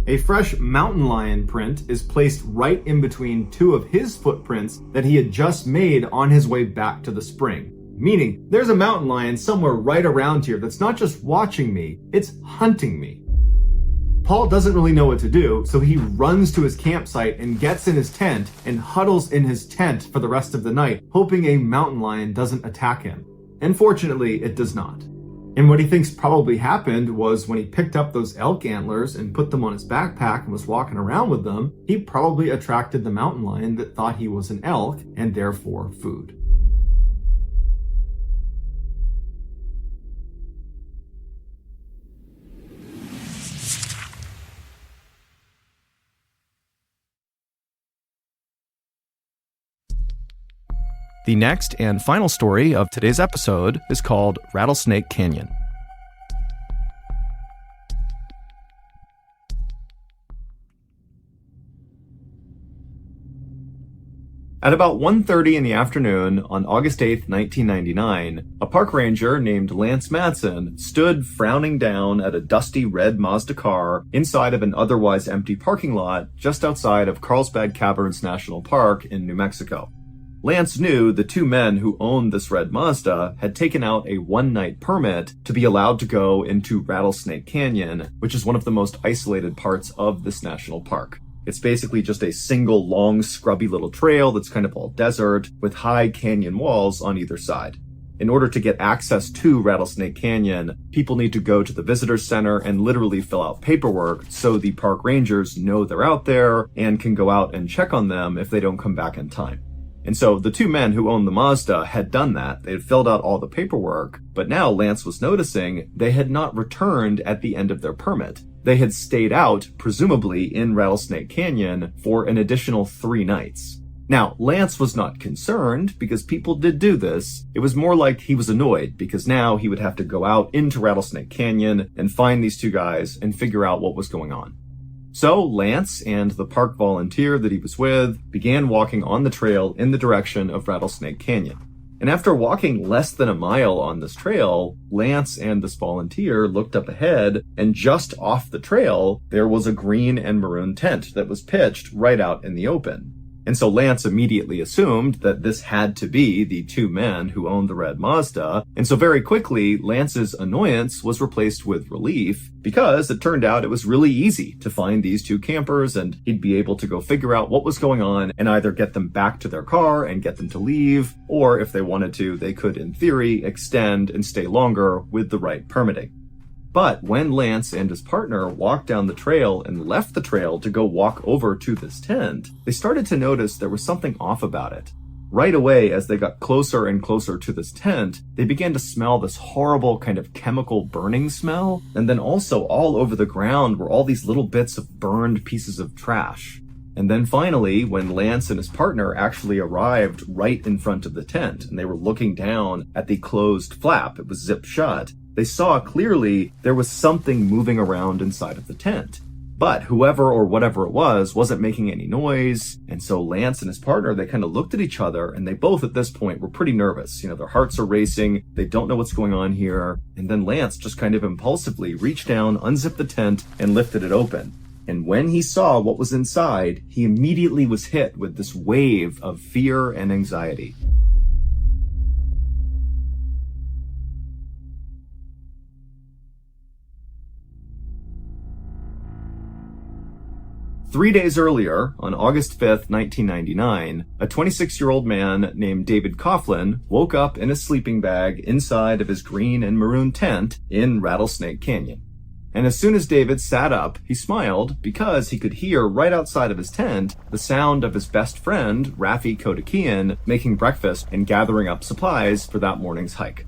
A fresh mountain lion print is placed right in between two of his footprints that he had just made on his way back to the spring. Meaning, there's a mountain lion somewhere right around here that's not just watching me, it's hunting me. Paul doesn't really know what to do, so he runs to his campsite and gets in his tent and huddles in his tent for the rest of the night, hoping a mountain lion doesn't attack him. And fortunately, it does not. And what he thinks probably happened was when he picked up those elk antlers and put them on his backpack and was walking around with them, he probably attracted the mountain lion that thought he was an elk and therefore food. The next and final story of today's episode is called Rattlesnake Canyon. At about 1:30 in the afternoon on August 8, 1999, a park ranger named Lance Madsen stood frowning down at a dusty red Mazda car inside of an otherwise empty parking lot just outside of Carlsbad Caverns National Park in New Mexico. Lance knew the two men who owned this red Mazda had taken out a one-night permit to be allowed to go into Rattlesnake Canyon, which is one of the most isolated parts of this national park. It's basically just a single long, scrubby little trail that's kind of all desert with high canyon walls on either side. In order to get access to Rattlesnake Canyon, people need to go to the visitor center and literally fill out paperwork so the park rangers know they're out there and can go out and check on them if they don't come back in time. And so the two men who owned the Mazda had done that. They had filled out all the paperwork, but now Lance was noticing they had not returned at the end of their permit. They had stayed out, presumably in Rattlesnake Canyon, for an additional 3 nights. Now, Lance was not concerned because people did do this. It was more like he was annoyed because now he would have to go out into Rattlesnake Canyon and find these two guys and figure out what was going on. So Lance and the park volunteer that he was with began walking on the trail in the direction of Rattlesnake Canyon. And after walking less than a mile on this trail, Lance and this volunteer looked up ahead, and just off the trail, there was a green and maroon tent that was pitched right out in the open. And so Lance immediately assumed that this had to be the two men who owned the red Mazda. And so very quickly, Lance's annoyance was replaced with relief because it turned out it was really easy to find these two campers, and he'd be able to go figure out what was going on and either get them back to their car and get them to leave, or if they wanted to, they could, in theory, extend and stay longer with the right permitting. But when Lance and his partner walked down the trail and left the trail to go walk over to this tent, they started to notice there was something off about it. Right away, as they got closer and closer to this tent, they began to smell this horrible kind of chemical burning smell. And then also all over the ground were all these little bits of burned pieces of trash. And then finally, when Lance and his partner actually arrived right in front of the tent and they were looking down at the closed flap, it was zipped shut, they saw clearly there was something moving around inside of the tent. But whoever or whatever it was wasn't making any noise. And so Lance and his partner, they kind of looked at each other, and they both at this point were pretty nervous. Their hearts are racing. They don't know what's going on here. And then Lance just kind of impulsively reached down, unzipped the tent, and lifted it open. And when he saw what was inside, he immediately was hit with this wave of fear and anxiety. Three days earlier, on August 5th, 1999, a 26-year-old man named David Coughlin woke up in a sleeping bag inside of his green and maroon tent in Rattlesnake Canyon. And as soon as David sat up, he smiled because he could hear right outside of his tent the sound of his best friend, Raffi Kodakian, making breakfast and gathering up supplies for that morning's hike.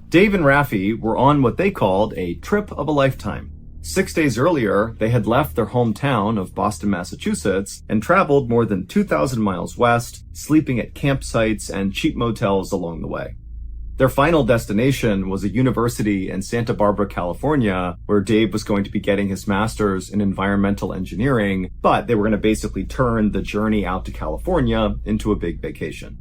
Dave and Raffi were on what they called a trip of a lifetime. 6 days earlier, they had left their hometown of Boston, Massachusetts, and traveled more than 2,000 miles west, sleeping at campsites and cheap motels along the way. Their final destination was a university in Santa Barbara, California, where Dave was going to be getting his master's in environmental engineering, but they were going to basically turn the journey out to California into a big vacation.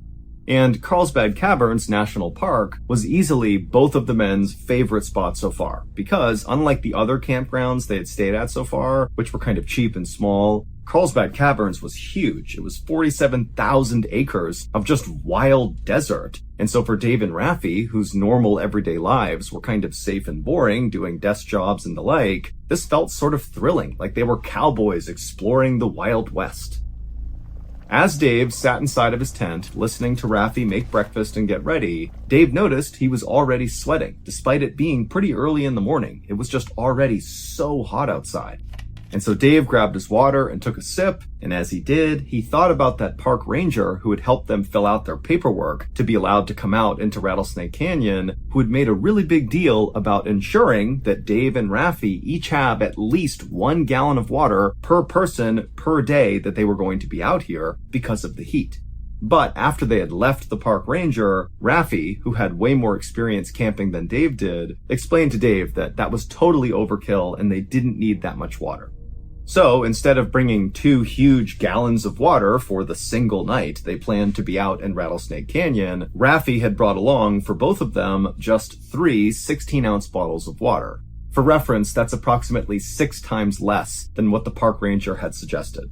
And Carlsbad Caverns National Park was easily both of the men's favorite spots so far, because unlike the other campgrounds they had stayed at so far, which were kind of cheap and small, Carlsbad Caverns was huge. It was 47,000 acres of just wild desert. And so for Dave and Raffi, whose normal everyday lives were kind of safe and boring, doing desk jobs and the like, this felt sort of thrilling, like they were cowboys exploring the Wild West. As Dave sat inside of his tent, listening to Raffi make breakfast and get ready, Dave noticed he was already sweating, despite it being pretty early in the morning. It was just already so hot outside. And so Dave grabbed his water and took a sip, and as he did, he thought about that park ranger who had helped them fill out their paperwork to be allowed to come out into Rattlesnake Canyon, who had made a really big deal about ensuring that Dave and Raffi each have at least 1 gallon of water per person per day that they were going to be out here because of the heat. But after they had left the park ranger, Raffi, who had way more experience camping than Dave did, explained to Dave that that was totally overkill and they didn't need that much water. So instead of bringing 2 huge gallons of water for the single night they planned to be out in Rattlesnake Canyon, Raffi had brought along for both of them just 3 16-ounce bottles of water. For reference, that's approximately 6 times less than what the park ranger had suggested.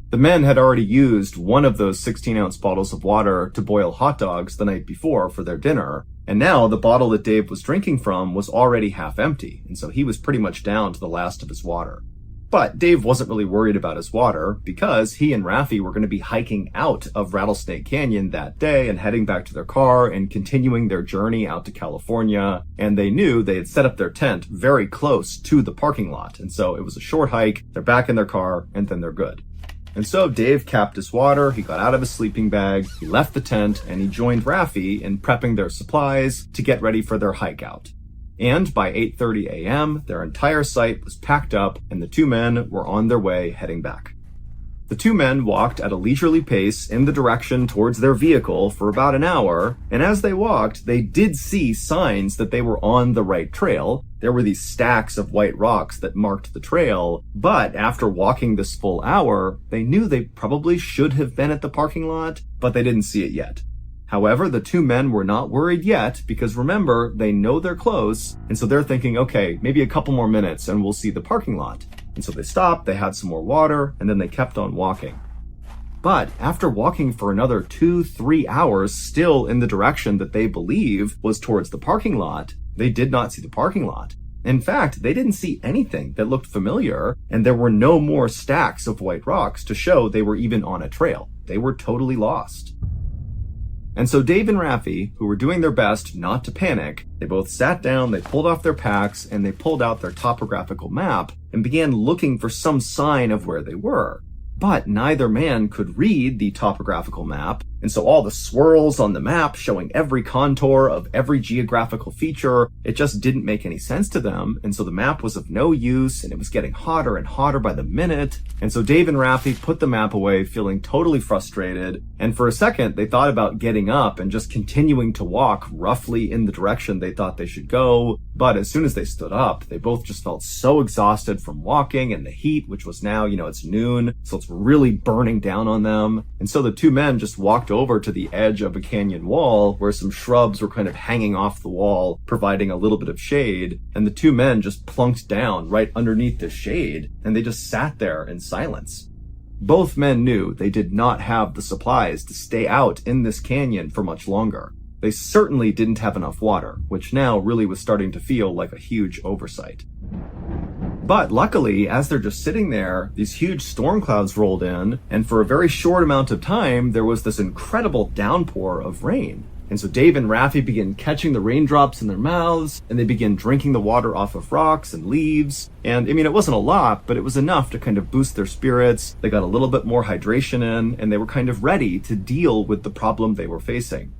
The men had already used one of those 16-ounce bottles of water to boil hot dogs the night before for their dinner, and now the bottle that Dave was drinking from was already half empty, and so he was pretty much down to the last of his water. But Dave wasn't really worried about his water because he and Raffi were going to be hiking out of Rattlesnake Canyon that day and heading back to their car and continuing their journey out to California. And they knew they had set up their tent very close to the parking lot. And so it was a short hike. They're back in their car and then they're good. And so Dave capped his water, he got out of his sleeping bag, he left the tent, and he joined Raffi in prepping their supplies to get ready for their hike out. And by 8:30 a.m., their entire site was packed up and the 2 men were on their way heading back. The 2 men walked at a leisurely pace in the direction towards their vehicle for about an hour, and as they walked, they did see signs that they were on the right trail. There were these stacks of white rocks that marked the trail, but after walking this full hour, they knew they probably should have been at the parking lot, but they didn't see it yet. However, the 2 men were not worried yet because remember, they know they're close, and so they're thinking, okay, maybe a couple more minutes and we'll see the parking lot. And so they stopped, they had some more water, and then they kept on walking. But after walking for another 2-3 hours still in the direction that they believe was towards the parking lot, they did not see the parking lot. In fact, they didn't see anything that looked familiar, and there were no more stacks of white rocks to show they were even on a trail. They were totally lost. And so Dave and Raffi, who were doing their best not to panic, they both sat down, they pulled off their packs, and they pulled out their topographical map and began looking for some sign of where they were. But neither man could read the topographical map, And so all the swirls on the map showing every contour of every geographical feature, it just didn't make any sense to them. And so the map was of no use, and it was getting hotter and hotter by the minute. And so Dave and Raffi put the map away, feeling totally frustrated. And for a second, they thought about getting up and just continuing to walk roughly in the direction they thought they should go. But as soon as they stood up, they both just felt so exhausted from walking and the heat, which was now, it's noon, so it's really burning down on them. And so the two men just walked over to the edge of a canyon wall where some shrubs were kind of hanging off the wall, providing a little bit of shade. And the two men just plunked down right underneath the shade, and they just sat there in silence. Both men knew they did not have the supplies to stay out in this canyon for much longer. They certainly didn't have enough water, which now really was starting to feel like a huge oversight. But luckily, as they're just sitting there, these huge storm clouds rolled in, and for a very short amount of time, there was this incredible downpour of rain. And so Dave and Raffi began catching the raindrops in their mouths, and they began drinking the water off of rocks and leaves. And it wasn't a lot, but it was enough to kind of boost their spirits. They got a little bit more hydration in, and they were kind of ready to deal with the problem they were facing.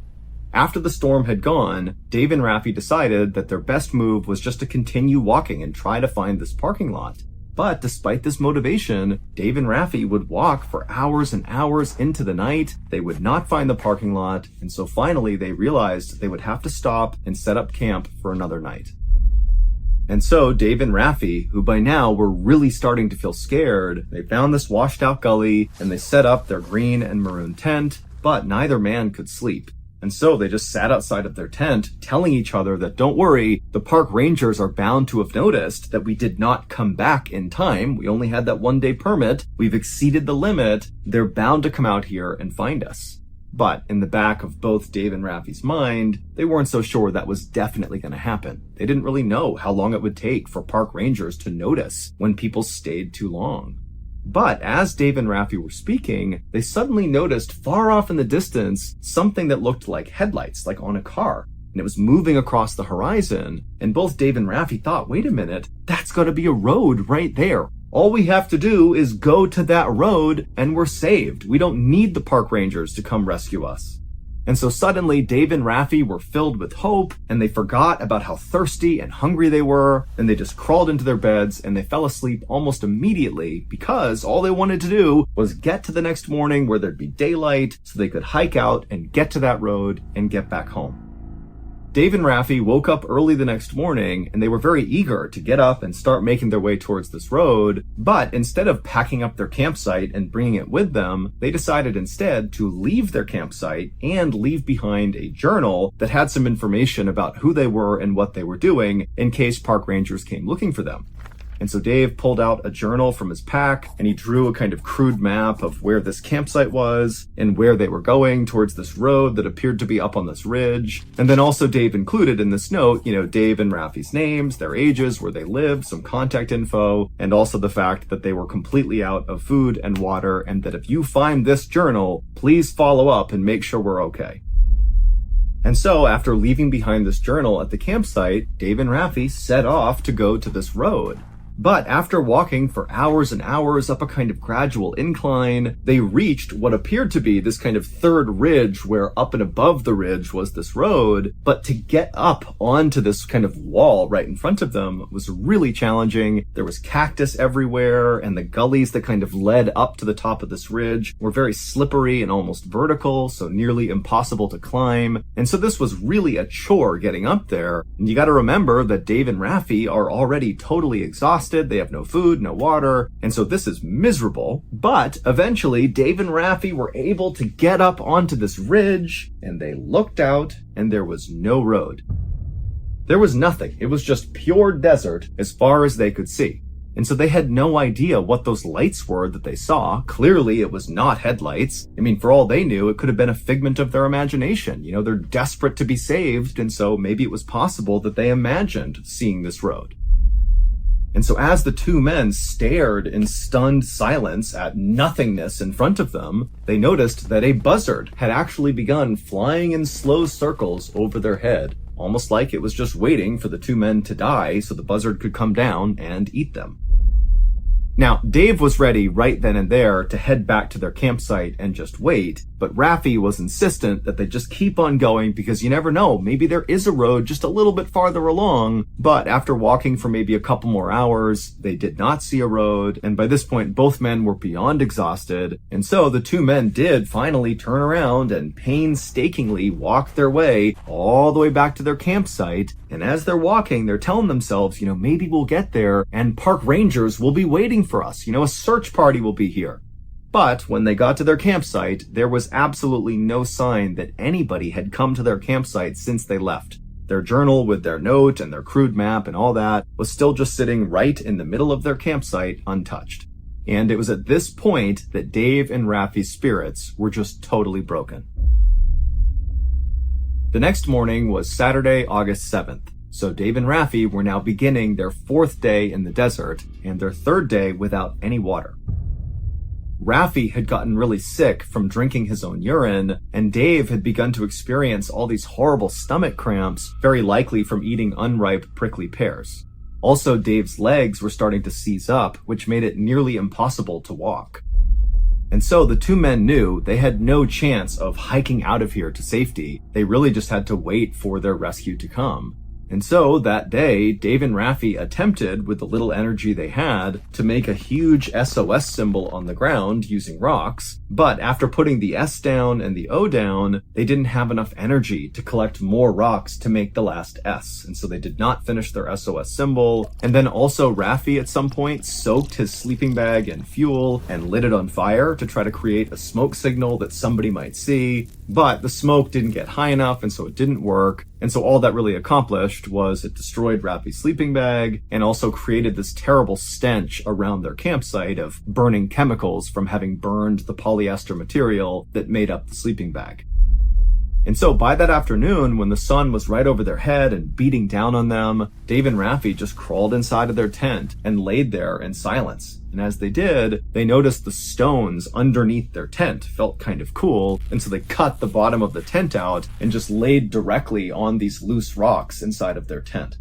After the storm had gone, Dave and Raffi decided that their best move was just to continue walking and try to find this parking lot. But despite this motivation, Dave and Raffi would walk for hours and hours into the night. They would not find the parking lot, and so finally they realized they would have to stop and set up camp for another night. And so Dave and Raffi, who by now were really starting to feel scared, they found this washed out gully and they set up their green and maroon tent, but neither man could sleep. And so they just sat outside of their tent, telling each other that don't worry, the park rangers are bound to have noticed that we did not come back in time. We only had that 1-day permit. We've exceeded the limit. They're bound to come out here and find us. But in the back of both Dave and Raffi's mind, they weren't so sure that was definitely going to happen. They didn't really know how long it would take for park rangers to notice when people stayed too long. But as Dave and Raffi were speaking, they suddenly noticed far off in the distance something that looked like headlights, like on a car. And it was moving across the horizon. And both Dave and Raffi thought, wait a minute, that's got to be a road right there. All we have to do is go to that road and we're saved. We don't need the park rangers to come rescue us. And so suddenly Dave and Raffi were filled with hope, and they forgot about how thirsty and hungry they were, and they just crawled into their beds and they fell asleep almost immediately because all they wanted to do was get to the next morning where there'd be daylight so they could hike out and get to that road and get back home. Dave and Raffi woke up early the next morning, and they were very eager to get up and start making their way towards this road. But instead of packing up their campsite and bringing it with them, they decided instead to leave their campsite and leave behind a journal that had some information about who they were and what they were doing in case park rangers came looking for them. And so Dave pulled out a journal from his pack and he drew a kind of crude map of where this campsite was and where they were going towards this road that appeared to be up on this ridge. And then also Dave included in this note, Dave and Raffi's names, their ages, where they lived, some contact info, and also the fact that they were completely out of food and water, and that if you find this journal, please follow up and make sure we're okay. And so after leaving behind this journal at the campsite, Dave and Raffi set off to go to this road. But after walking for hours and hours up a kind of gradual incline, they reached what appeared to be this kind of third ridge where up and above the ridge was this road. But to get up onto this kind of wall right in front of them was really challenging. There was cactus everywhere, and the gullies that kind of led up to the top of this ridge were very slippery and almost vertical, so nearly impossible to climb. And so this was really a chore getting up there. And you got to remember that Dave and Raffi are already totally exhausted. They have no food, no water, and so this is miserable. But eventually, Dave and Raffi were able to get up onto this ridge, and they looked out, and there was no road. There was nothing. It was just pure desert as far as they could see. And so they had no idea what those lights were that they saw. Clearly, it was not headlights. For all they knew, it could have been a figment of their imagination. They're desperate to be saved, and so maybe it was possible that they imagined seeing this road. And so as the two men stared in stunned silence at nothingness in front of them, they noticed that a buzzard had actually begun flying in slow circles over their head, almost like it was just waiting for the two men to die so the buzzard could come down and eat them. Now, Dave was ready right then and there to head back to their campsite and just wait, but Raffi was insistent that they just keep on going because you never know, maybe there is a road just a little bit farther along. But after walking for maybe a couple more hours, they did not see a road, and by this point both men were beyond exhausted, and so the two men did finally turn around and painstakingly walk their way all the way back to their campsite. And as they're walking, they're telling themselves, maybe we'll get there and park rangers will be waiting for us. A search party will be here. But when they got to their campsite, there was absolutely no sign that anybody had come to their campsite since they left. Their journal with their note and their crude map and all that was still just sitting right in the middle of their campsite, untouched. And it was at this point that Dave and Raffi's spirits were just totally broken. The next morning was Saturday, August 7th. So Dave and Raffi were now beginning their 4th day in the desert and their 3rd day without any water. Raffi had gotten really sick from drinking his own urine, and Dave had begun to experience all these horrible stomach cramps, very likely from eating unripe prickly pears. Also, Dave's legs were starting to seize up, which made it nearly impossible to walk. And so the two men knew they had no chance of hiking out of here to safety. They really just had to wait for their rescue to come. And so that day, Dave and Raffi attempted, with the little energy they had, to make a huge SOS symbol on the ground using rocks. But after putting the S down and the O down, they didn't have enough energy to collect more rocks to make the last S. And so they did not finish their SOS symbol. And then also Raffi at some point soaked his sleeping bag in fuel and lit it on fire to try to create a smoke signal that somebody might see. But the smoke didn't get high enough, and so it didn't work. And so all that really accomplished was it destroyed Raffi's sleeping bag and also created this terrible stench around their campsite of burning chemicals from having burned the polyester material that made up the sleeping bag. And so by that afternoon, when the sun was right over their head and beating down on them, Dave and Raffi just crawled inside of their tent and laid there in silence. And as they did, they noticed the stones underneath their tent felt kind of cool, and so they cut the bottom of the tent out and just laid directly on these loose rocks inside of their tent.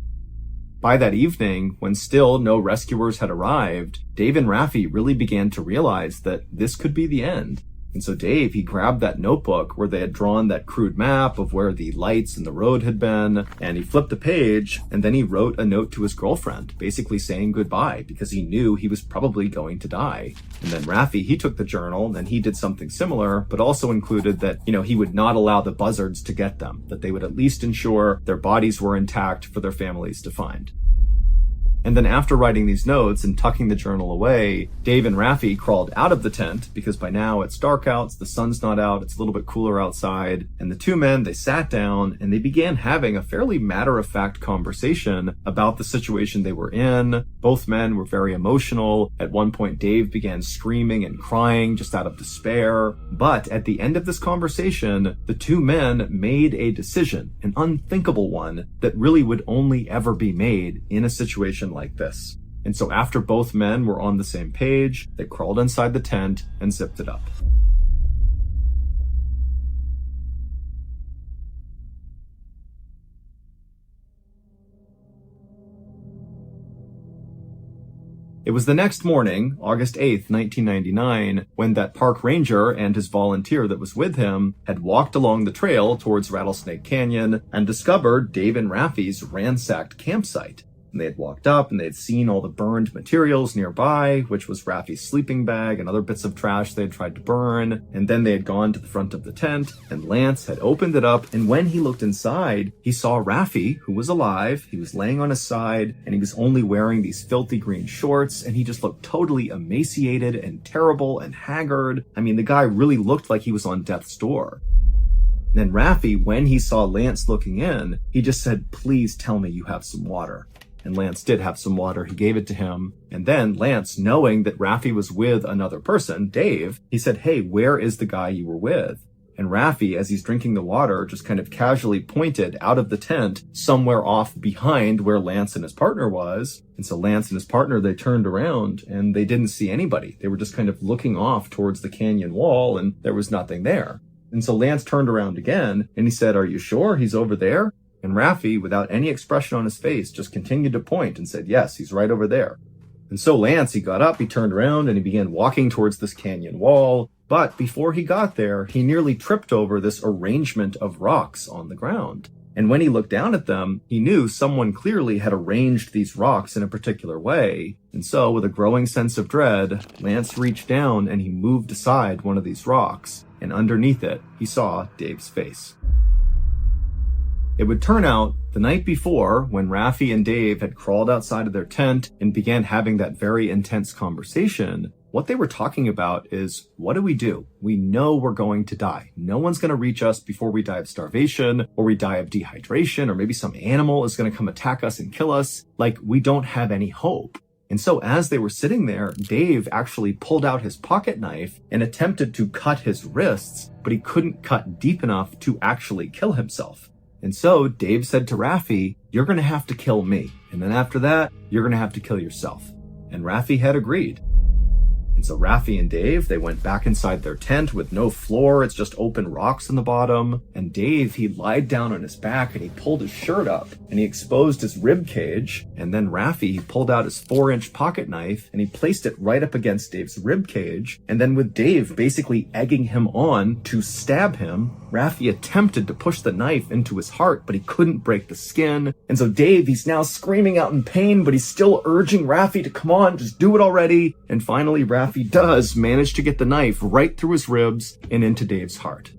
By that evening, when still no rescuers had arrived, Dave and Raffi really began to realize that this could be the end. And so Dave, he grabbed that notebook where they had drawn that crude map of where the lights and the road had been, and he flipped a page, and then he wrote a note to his girlfriend, basically saying goodbye, because he knew he was probably going to die. And then Raffi, he took the journal, and he did something similar, but also included that, he would not allow the buzzards to get them, that they would at least ensure their bodies were intact for their families to find. And then after writing these notes and tucking the journal away, Dave and Raffi crawled out of the tent because by now it's dark out, the sun's not out, it's a little bit cooler outside. And the two men, they sat down and they began having a fairly matter-of-fact conversation about the situation they were in. Both men were very emotional. At one point, Dave began screaming and crying just out of despair. But at the end of this conversation, the two men made a decision, an unthinkable one, that really would only ever be made in a situation like this. And so after both men were on the same page, they crawled inside the tent and zipped it up. It was the next morning, August 8th, 1999, when that park ranger and his volunteer that was with him had walked along the trail towards Rattlesnake Canyon and discovered Dave and Raffi's ransacked campsite. And they had walked up and they had seen all the burned materials nearby, which was Raffi's sleeping bag and other bits of trash they had tried to burn. And then they had gone to the front of the tent and Lance had opened it up. And when he looked inside, he saw Raffi, who was alive. He was laying on his side and he was only wearing these filthy green shorts. And he just looked totally emaciated and terrible and haggard. I mean, the guy really looked like he was on death's door. Then Raffi, when he saw Lance looking in, he just said, "Please tell me you have some water." And Lance did have some water. He gave it to him. And then Lance, knowing that Raffi was with another person, Dave, he said, "Hey, where is the guy you were with?" And Raffi, as he's drinking the water, just kind of casually pointed out of the tent somewhere off behind where Lance and his partner was. And so Lance and his partner, they turned around and they didn't see anybody. They were just kind of looking off towards the canyon wall and there was nothing there. And so Lance turned around again and he said, "Are you sure he's over there?" And Raffi, without any expression on his face, just continued to point and said, "Yes, he's right over there." And so Lance, he got up, he turned around, and he began walking towards this canyon wall. But before he got there, he nearly tripped over this arrangement of rocks on the ground. And when he looked down at them, he knew someone clearly had arranged these rocks in a particular way. And so, with a growing sense of dread, Lance reached down and he moved aside one of these rocks. And underneath it, he saw Dave's face. It would turn out, the night before, when Raffi and Dave had crawled outside of their tent and began having that very intense conversation, what they were talking about is, what do? We know we're going to die. No one's going to reach us before we die of starvation, or we die of dehydration, or maybe some animal is going to come attack us and kill us. Like, we don't have any hope. And so as they were sitting there, Dave actually pulled out his pocket knife and attempted to cut his wrists, but he couldn't cut deep enough to actually kill himself. And so Dave said to Raffi, "You're going to have to kill me. And then after that, you're going to have to kill yourself." And Raffi had agreed. And so Raffi and Dave, they went back inside their tent with no floor. It's just open rocks in the bottom. And Dave, he lied down on his back and he pulled his shirt up and he exposed his rib cage. And then Raffi, he pulled out his 4-inch pocket knife and he placed it right up against Dave's rib cage. And then with Dave basically egging him on to stab him, Raffi attempted to push the knife into his heart, but he couldn't break the skin. And so Dave, he's now screaming out in pain, but he's still urging Raffi to come on, just do it already. And finally, Raffi does manage to get the knife right through his ribs and into Dave's heart.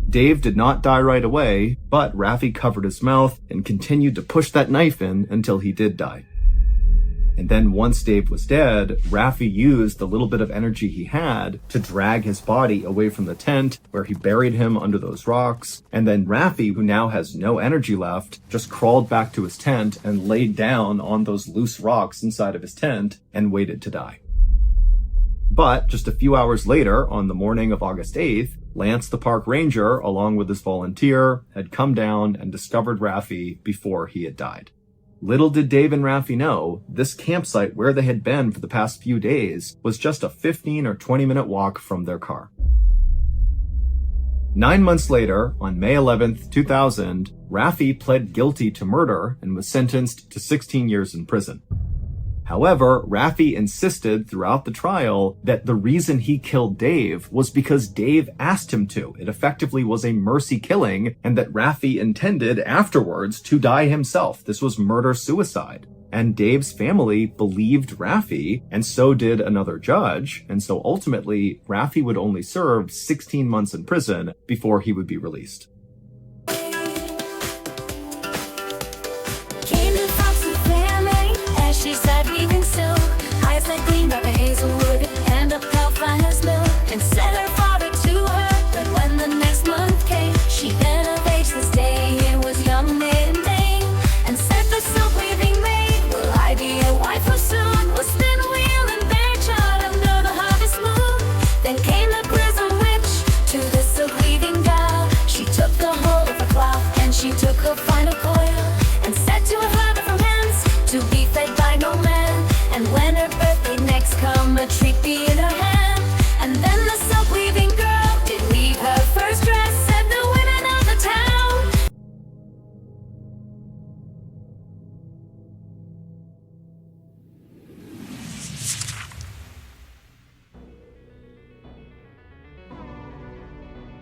Dave did not die right away, but Raffi covered his mouth and continued to push that knife in until he did die. And then once Dave was dead, Raffi used the little bit of energy he had to drag his body away from the tent, where he buried him under those rocks. And then Raffi, who now has no energy left, just crawled back to his tent and laid down on those loose rocks inside of his tent and waited to die. But just a few hours later, on the morning of August 8th, Lance the park ranger, along with his volunteer, had come down and discovered Raffi before he had died. Little did Dave and Raffi know, this campsite where they had been for the past few days was just a 15 or 20-minute walk from their car. 9 months later, on May 11th, 2000, Raffi pled guilty to murder and was sentenced to 16 years in prison. However, Raffi insisted throughout the trial that the reason he killed Dave was because Dave asked him to. It effectively was a mercy killing, and that Raffi intended afterwards to die himself. This was murder-suicide. And Dave's family believed Raffi, and so did another judge. And so ultimately, Raffi would only serve 16 months in prison before he would be released.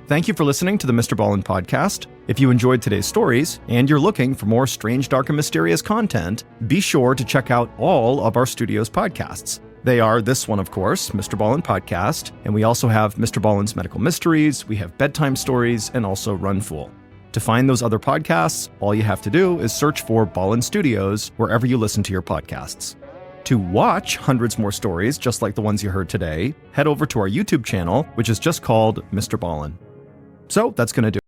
Thank you for listening to the MrBallen's podcast. If you enjoyed today's stories and you're looking for more strange, dark, and mysterious content, be sure to check out all of our studio's podcasts. They are this one, of course, MrBallen's Podcast, and we also have MrBallen's Medical Mysteries, we have Bedtime Stories, and also Run Fool. To find those other podcasts, all you have to do is search for Ballen Studios wherever you listen to your podcasts. To watch hundreds more stories just like the ones you heard today, head over to our YouTube channel, which is just called Mr. Ballen. So that's going to do